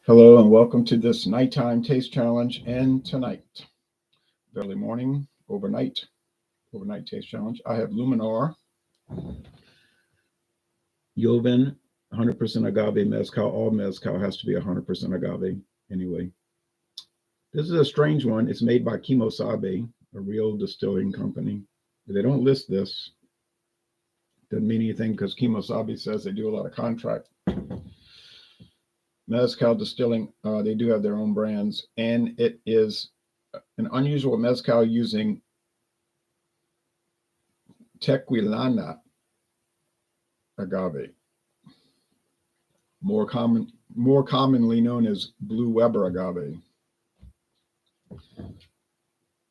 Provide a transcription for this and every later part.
Hello and welcome to this nighttime taste challenge. And tonight, early morning, overnight taste challenge. I have Luminar, Joven, 100% agave mezcal. All mezcal has to be 100% agave anyway. This is a strange one. It's made by Kimosabe, a real distilling company. They don't list this. Doesn't mean anything because Kimosabe says they do a lot of contract mezcal distilling. They do have their own brands, and it is an unusual mezcal using tequilana agave, more commonly known as Blue Weber agave.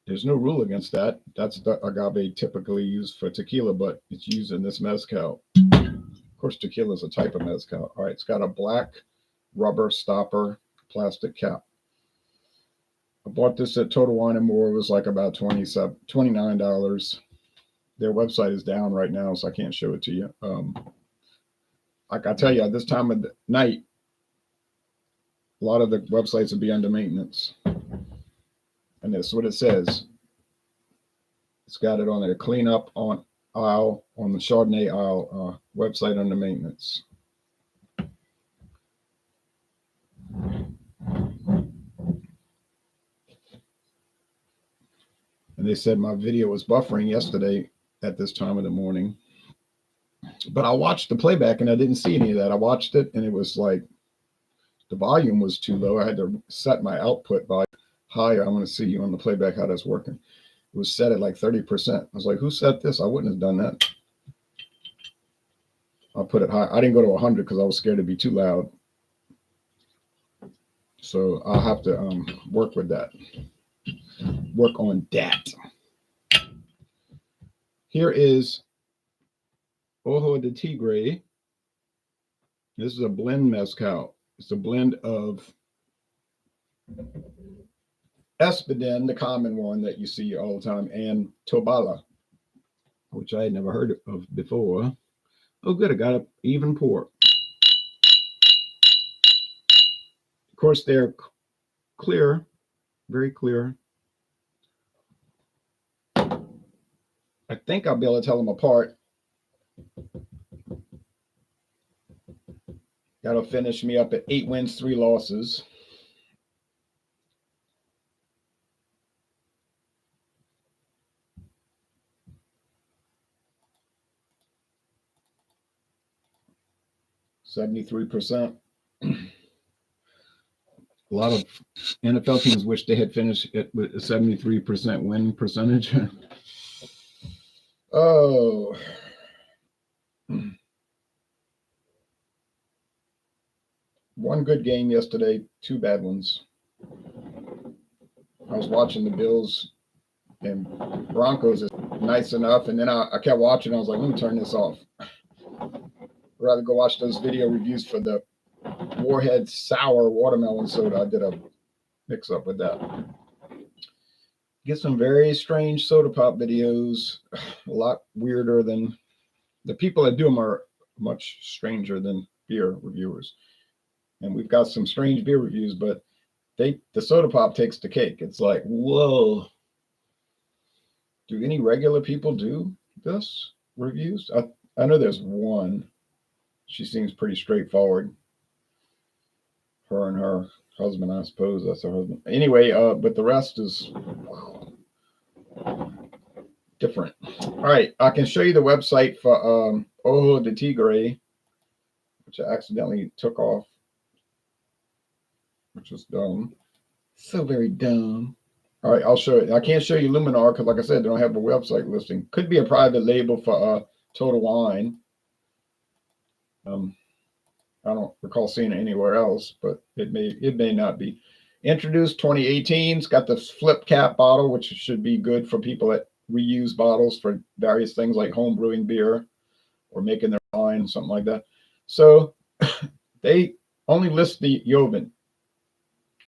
There's no rule against that. That's the agave typically used for tequila, but it's used in this mezcal. Of course, tequila is a type of mezcal. All right, it's got a black rubber stopper plastic cap. I bought this at Total Wine & More. It was like about $29. Their website is down right now, so I can't show it to you. Like I tell you, at this time of the night, a lot of the websites will be under maintenance. And that's what it says. It's got it on there. Clean up on aisle, on the Chardonnay aisle, website under maintenance. And they said my video was buffering yesterday at this time of the morning. But I watched the playback and I didn't see any of that. I watched it and it was like the volume was too low. I had to set my output volume higher. I want to see you on the playback how that's working. It was set at like 30%. I was like, who set this? I wouldn't have done that. I'll put it high. I didn't go to 100 because I was scared it'd be too loud. So I'll have to work with that. Work on that. Here is Ojo de Tigre. This is a blend mezcal. It's a blend of Espadin, the common one that you see all the time, and Tobala, which I had never heard of before. Oh, good. I got an even pour. Of course, they're clear, very clear. I think I'll be able to tell them apart. That'll finish me up at 8 wins, 3 losses. %. A lot of NFL teams wish they had finished it with a 73% win percentage. Oh. One good game yesterday, 2 bad ones. I was watching the Bills and Broncos is nice enough, and then I kept watching. I was like, let me turn this off. I'd rather go watch those video reviews for the Warhead sour watermelon soda. I did a mix up with that. Get some very strange soda pop videos, a lot weirder than the people that do them are much stranger than beer reviewers. And we've got some strange beer reviews, but the soda pop takes the cake. It's like, whoa. Do any regular people do this reviews? I know there's one. She seems pretty straightforward. Her and her husband, I suppose that's her husband. Anyway, but the rest is different. All right, I can show you the website for Ojo de Tigre, which I accidentally took off, which was dumb. So very dumb. All right, I'll show you. I can't show you Luminar because, like I said, they don't have a website listing. Could be a private label for Total Wine. I don't recall seeing it anywhere else, but it may not be. Introduced 2018. It's got the flip cap bottle, which should be good for people that reuse bottles for various things like home brewing beer or making their wine, something like that. So they only list the Joven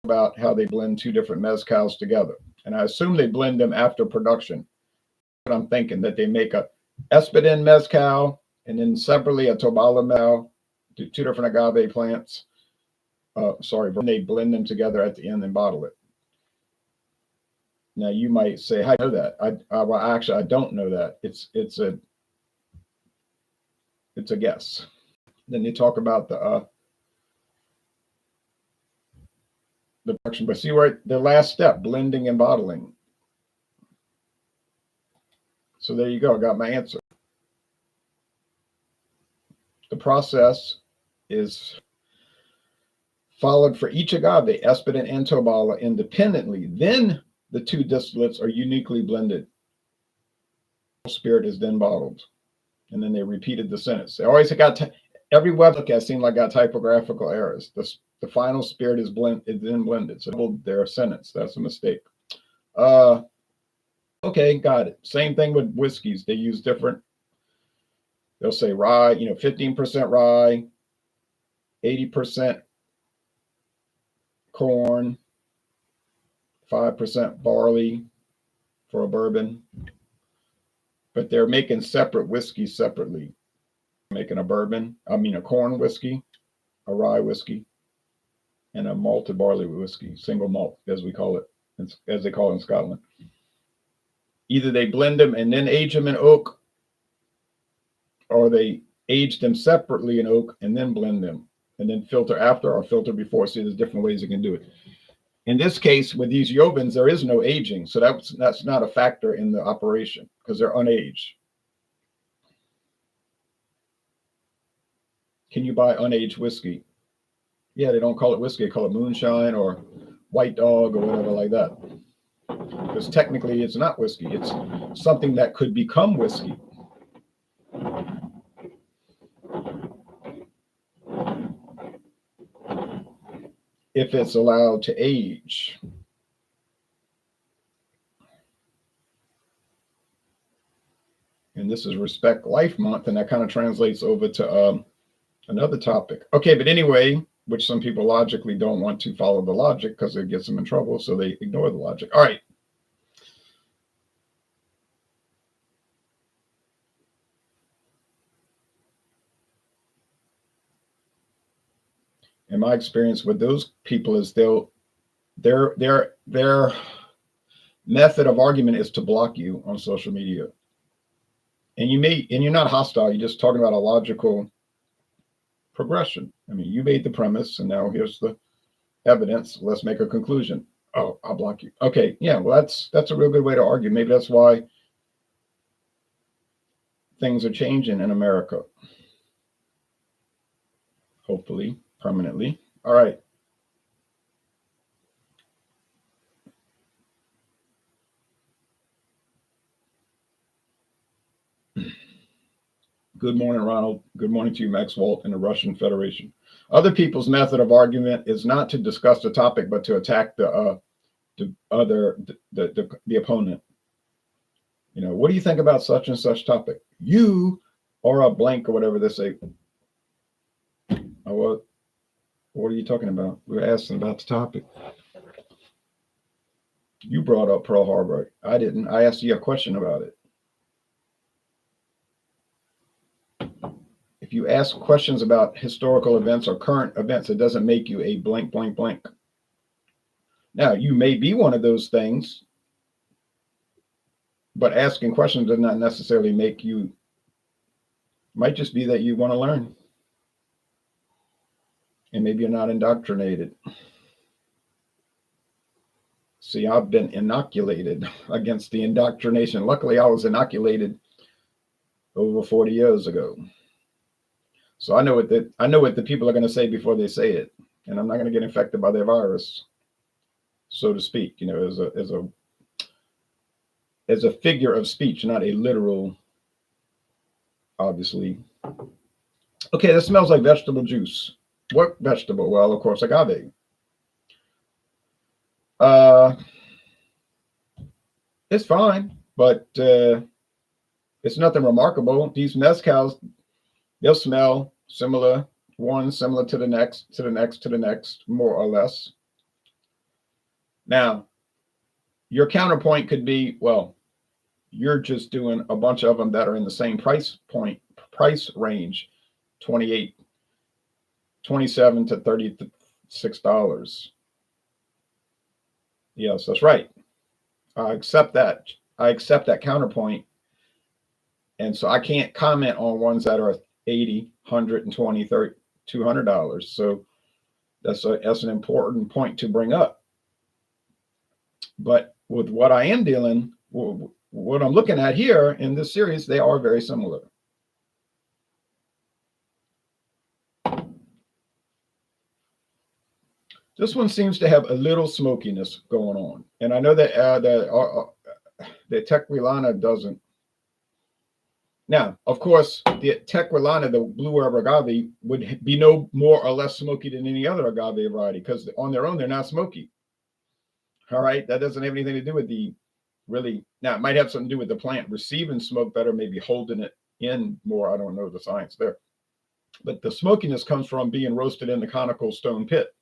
about how they blend 2 different mezcals together. And I assume they blend them after production. But I'm thinking that they make a Espadin mezcal and then separately a Tobala mezcal, 2 different agave plants. they blend them together at the end and bottle it. Now you might say, "How do you know that?" Well, actually, I don't know that. It's a guess. Then they talk about the production, but see where the last step, blending and bottling. So there you go. I got my answer. The process is followed for each agave, Espadin and Tobala, independently. Then the two distillates are uniquely blended. Spirit is then bottled. And then they repeated the sentence. They always got every web look at seemed like got typographical errors. The final spirit is then blended. So their sentence. That's a mistake. Okay, got it. Same thing with whiskeys. They use different. They'll say rye, 15% rye, 80% corn, 5% barley for a bourbon. But they're making separate whiskeys separately. Making a corn whiskey, a rye whiskey, and a malted barley whiskey, single malt, as we call it, as they call it in Scotland. Either they blend them and then age them in oak, or they age them separately in oak and then blend them, and then filter after or filter before. See, there's different ways you can do it. In this case, with these Jovens, there is no aging, so that's not a factor in the operation because they're unaged. Can you buy unaged whiskey? Yeah, they don't call it whiskey; they call it moonshine or white dog or whatever like that. Because technically, it's not whiskey; it's something that could become whiskey. If it's allowed to age. And this is Respect Life Month, and that kind of translates over to another topic. Okay, but anyway, which some people logically don't want to follow the logic because it gets them in trouble, so they ignore the logic. All right. In my experience with those people is their method of argument is to block you on social media. And you're not hostile, you're just talking about a logical progression. I mean, you made the premise and now here's the evidence. Let's make a conclusion. Oh, I'll block you. Okay, yeah, well that's a real good way to argue. Maybe that's why things are changing in America. Hopefully, permanently. All right. Good morning, Ronald. Good morning to you, Max Walt, and the Russian Federation. Other people's method of argument is not to discuss the topic, but to attack the opponent. What do you think about such and such topic? You are a blank or whatever they say. What are you talking about? We're asking about the topic. You brought up Pearl Harbor. I didn't. I asked you a question about it. If you ask questions about historical events or current events, it doesn't make you a blank, blank, blank. Now, you may be one of those things, but asking questions does not necessarily make you, might just be that you want to learn. And maybe you're not indoctrinated. See, I've been inoculated against the indoctrination. Luckily, I was inoculated over 40 years ago. So I know what the people are going to say before they say it, and I'm not going to get infected by their virus, so to speak. As a figure of speech, not a literal, obviously. Okay, this smells like vegetable juice. What vegetable? Well, of course, agave. It's fine, but it's nothing remarkable. These mezcals, they'll smell similar, one similar to the next, to the next, to the next, more or less. Now, your counterpoint could be, well, you're just doing a bunch of them that are in the same price range, 27 to $6. Yes, that's right. I accept that. I accept that counterpoint. And so I can't comment on ones that are $80, $120, $30, $200. So that's an important point to bring up. But with what I am dealing, what I'm looking at here in this series, they are very similar. This one seems to have a little smokiness going on. And I know that the Tequilana doesn't. Now, of course, the Tequilana, the Blue Herb Agave, would be no more or less smoky than any other agave variety, because on their own, they're not smoky. All right. That doesn't have anything to do with the really. Now, it might have something to do with the plant receiving smoke better, maybe holding it in more. I don't know the science there. But the smokiness comes from being roasted in the conical stone pit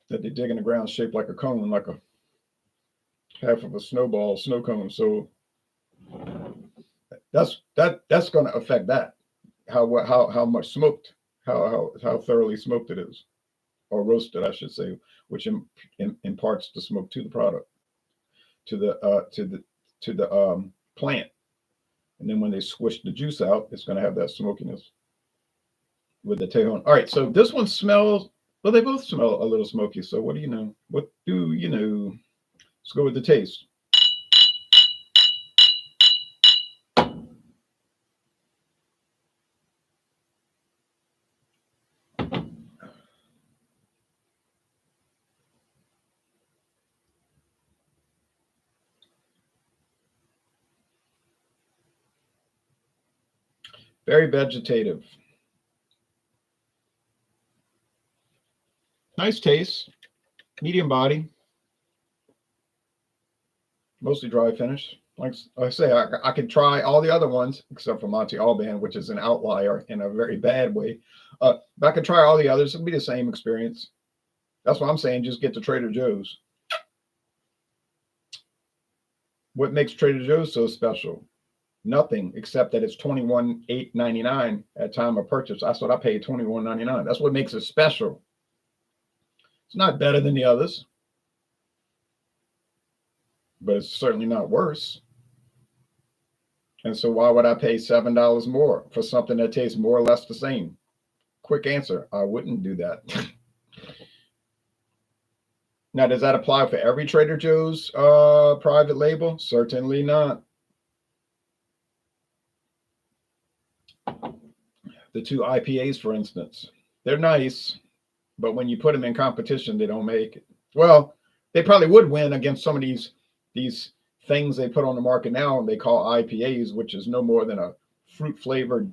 that they dig in the ground, shaped like a cone, like a half of a snow cone. So that's going to affect that, how much smoked, how thoroughly smoked it is, or roasted, I should say, which imparts the smoke to the product, to the plant, and then when they squish the juice out, it's going to have that smokiness with the tejon. All right, so this one smells. Well, they both smell a little smoky. So what do you know? What do you know? Let's go with the taste. Very vegetative. Nice taste. Medium body. Mostly dry finish. Like I say, I could try all the other ones except for Monte Alban, which is an outlier in a very bad way. But I could try all the others. It'll be the same experience. That's what I'm saying. Just get to Trader Joe's. What makes Trader Joe's so special? Nothing, except that it's $21.99 at time of purchase. That's what I paid, $21.99. That's what makes it special. It's not better than the others, but it's certainly not worse. And so why would I pay $7 more for something that tastes more or less the same? Quick answer, I wouldn't do that. Now, does that apply for every Trader Joe's private label? Certainly not. The two IPAs, for instance, they're nice, but when you put them in competition, they don't make it. Well, they probably would win against some of these things they put on the market now, and they call IPAs, which is no more than a fruit-flavored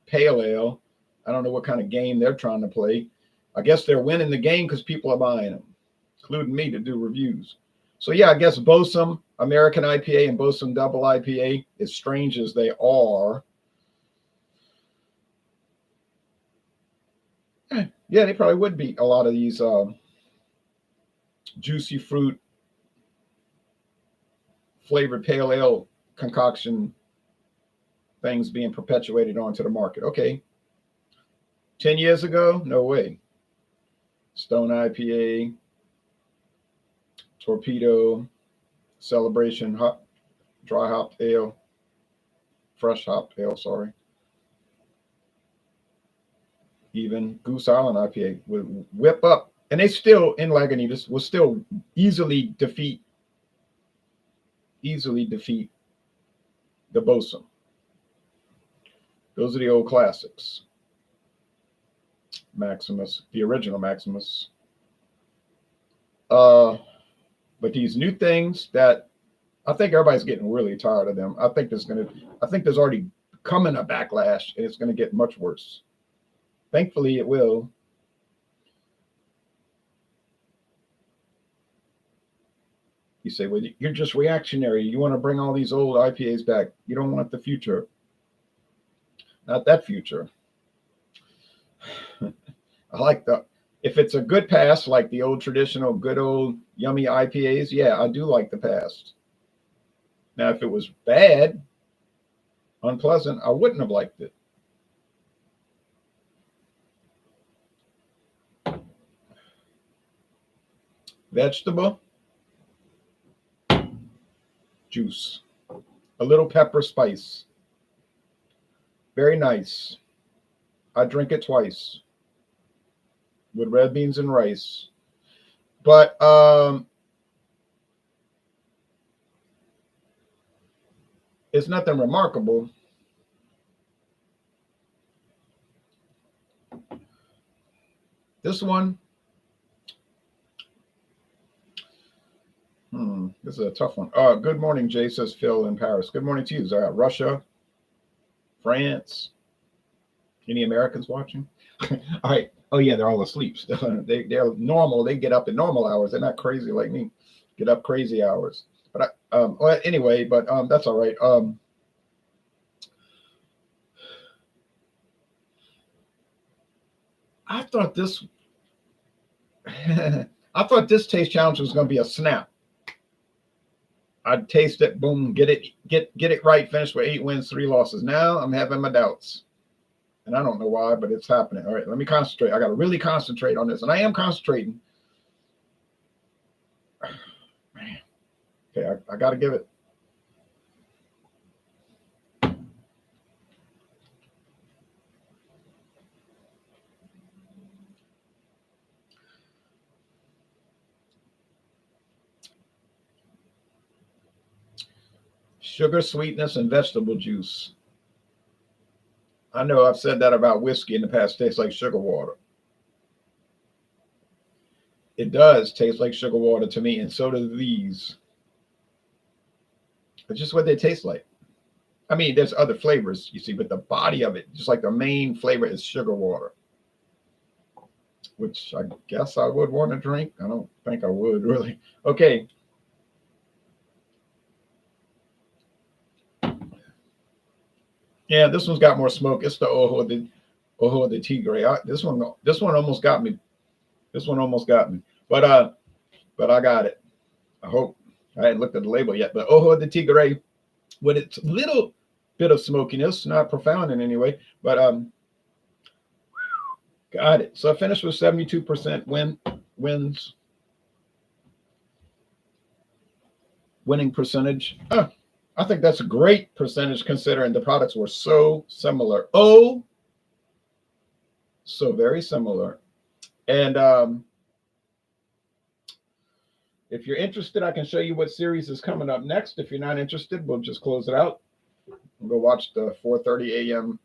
pale ale. I don't know what kind of game they're trying to play. I guess they're winning the game because people are buying them, including me, to do reviews. So yeah, I guess Bosom American IPA and Bosom Double IPA, as strange as they are, yeah, they probably would beat a lot of these juicy fruit flavored pale ale concoction things being perpetuated onto the market. Okay. 10 years ago, no way. Stone IPA, Torpedo, Celebration dry hopped ale, fresh hopped ale, sorry. Even Goose Island IPA would whip up, and they still, in Lagunitas, will still easily defeat the Bosom. Those are the old classics. Maximus, the original Maximus. But these new things that I think everybody's getting really tired of them. I think there's already coming a backlash, and it's going to get much worse. Thankfully, it will. You say, well, you're just reactionary. You want to bring all these old IPAs back. You don't want the future. Not that future. I like if it's a good past, like the old traditional, good old yummy IPAs, yeah, I do like the past. Now, if it was bad, unpleasant, I wouldn't have liked it. vegetable juice, a little pepper spice. Very nice. I drink it twice with red beans and rice. But it's nothing remarkable. This one, this is a tough one. Good morning, Jay, says Phil in Paris. Good morning to you. I got Russia, France. Any Americans watching? All right. Oh yeah, they're all asleep. They're normal. They get up at normal hours. They're not crazy like me. Get up crazy hours. But well, anyway, but that's all right. I thought this I thought this taste challenge was going to be a snap. I'd taste it, boom, get it right, finish with 8 wins, 3 losses. Now I'm having my doubts. And I don't know why, but it's happening. All right, let me concentrate. I got to really concentrate on this. And I am concentrating. Man. Okay, I got to give it. Sugar, sweetness, and vegetable juice. I know I've said that about whiskey in the past. It tastes like sugar water. It does taste like sugar water to me, and so do these. It's just what they taste like. I mean, there's other flavors, you see, but the body of it, just like the main flavor is sugar water, which I guess I would want to drink. I don't think I would really. Okay. Yeah, this one's got more smoke. It's the Ojo de Tigre. This one almost got me. This one almost got me. But I got it. I hope. I hadn't looked at the label yet. But Ojo de Tigre, with its little bit of smokiness, not profound in any way, but got it. So I finished with 72% wins. Winning percentage. I think that's a great percentage considering the products were so similar. Oh, so very similar. And if you're interested, I can show you what series is coming up next. If you're not interested, we'll just close it out and go watch the 4:30 a.m.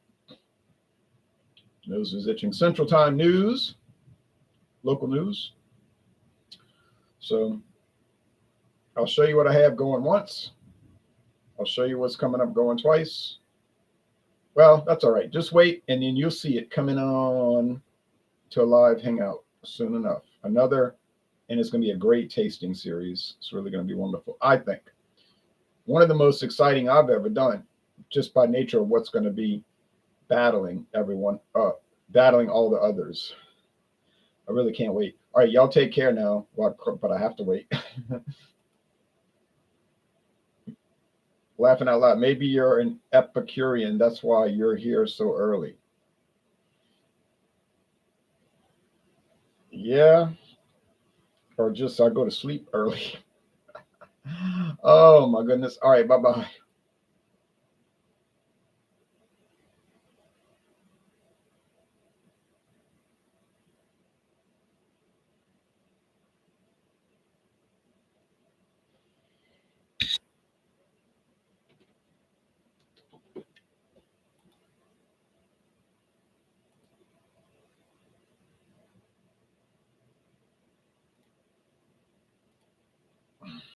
Nose is Itching Central Time news, local news. So I'll show you what I have going once. I'll show you what's coming up going twice. Well, that's all right. Just wait, and then you'll see it coming on to a live hangout soon enough. And it's going to be a great tasting series. It's really going to be wonderful, I think. One of the most exciting I've ever done, just by nature of what's going to be battling everyone, battling all the others. I really can't wait. All right, y'all take care now, but I have to wait. Laughing out loud. Maybe you're an Epicurean. That's why you're here so early. Yeah. Or just I go to sleep early. Oh, my goodness. All right. Bye-bye.